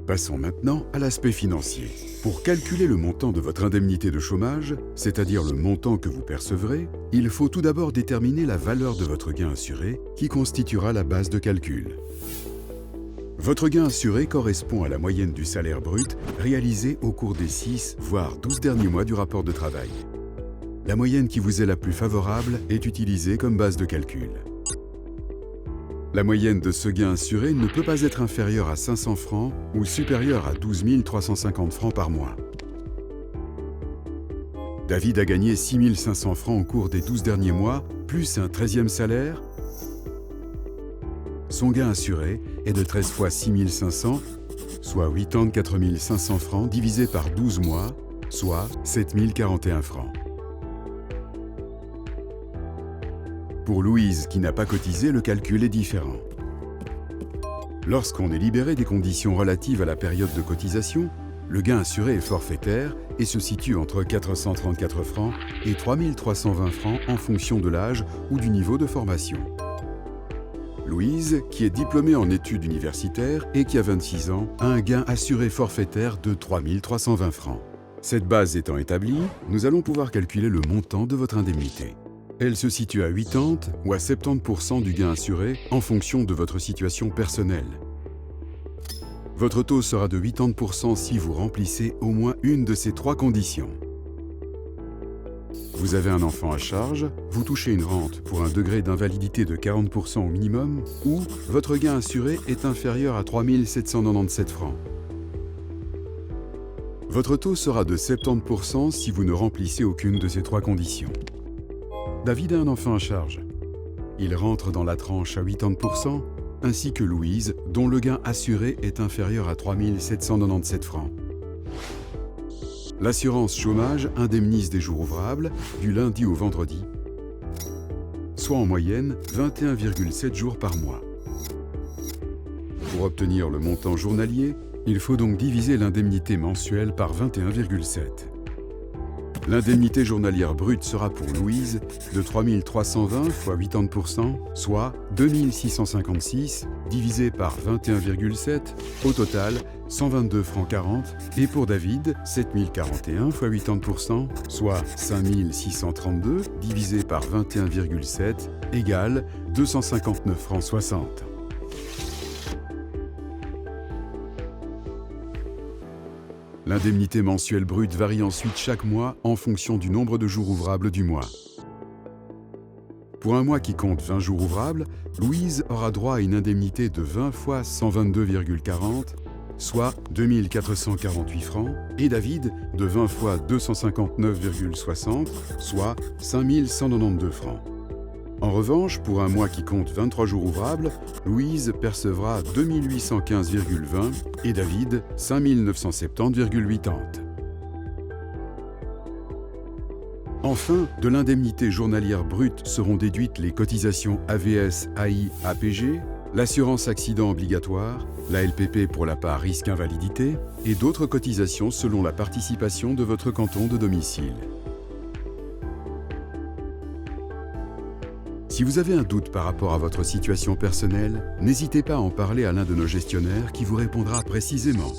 Passons maintenant à l'aspect financier. Pour calculer le montant de votre indemnité de chômage, c'est-à-dire le montant que vous percevrez, il faut tout d'abord déterminer la valeur de votre gain assuré qui constituera la base de calcul. Votre gain assuré correspond à la moyenne du salaire brut réalisé au cours des 6 voire 12 derniers mois du rapport de travail. La moyenne qui vous est la plus favorable est utilisée comme base de calcul. La moyenne de ce gain assuré ne peut pas être inférieure à 500 francs ou supérieure à 12 350 francs par mois. David a gagné 6 500 francs au cours des 12 derniers mois, plus un 13e salaire. Son gain assuré est de 13 fois 6 500, soit 84 500 francs divisé par 12 mois, soit 7 041 francs. Pour Louise, qui n'a pas cotisé, le calcul est différent. Lorsqu'on est libéré des conditions relatives à la période de cotisation, le gain assuré est forfaitaire et se situe entre 434 francs et 3 320 francs en fonction de l'âge ou du niveau de formation. Louise, qui est diplômée en études universitaires et qui a 26 ans, a un gain assuré forfaitaire de 3 320 francs. Cette base étant établie, nous allons pouvoir calculer le montant de votre indemnité. Elle se situe à 80 ou à 70% du gain assuré en fonction de votre situation personnelle. Votre taux sera de 80% si vous remplissez au moins une de ces 3 conditions. Vous avez un enfant à charge, vous touchez une rente pour un degré d'invalidité de 40% au minimum, ou votre gain assuré est inférieur à 3 797 francs. Votre taux sera de 70% si vous ne remplissez aucune de ces 3 conditions. David a un enfant à charge. Il rentre dans la tranche à 80%, ainsi que Louise, dont le gain assuré est inférieur à 3 797 francs. L'assurance chômage indemnise des jours ouvrables, du lundi au vendredi, soit en moyenne 21,7 jours par mois. Pour obtenir le montant journalier, il faut donc diviser l'indemnité mensuelle par 21,7. L'indemnité journalière brute sera pour Louise de 3 320 fois 80%, soit 2 656 divisé par 21,7, au total 122 francs 40, et pour David, 7 041 fois 80%, soit 5 632 divisé par 21,7, égale 259 francs 60. L'indemnité mensuelle brute varie ensuite chaque mois en fonction du nombre de jours ouvrables du mois. Pour un mois qui compte 20 jours ouvrables, Louise aura droit à une indemnité de 20 fois 122,40, soit 2 448 francs, et David de 20 fois 259,60, soit 5 192 francs. En revanche, pour un mois qui compte 23 jours ouvrables, Louise percevra 2 815,20 et David 5 970,80. Enfin, de l'indemnité journalière brute seront déduites les cotisations AVS, AI, APG, l'assurance accident obligatoire, la LPP pour la part risque invalidité et d'autres cotisations selon la participation de votre canton de domicile. Si vous avez un doute par rapport à votre situation personnelle, n'hésitez pas à en parler à l'un de nos gestionnaires qui vous répondra précisément.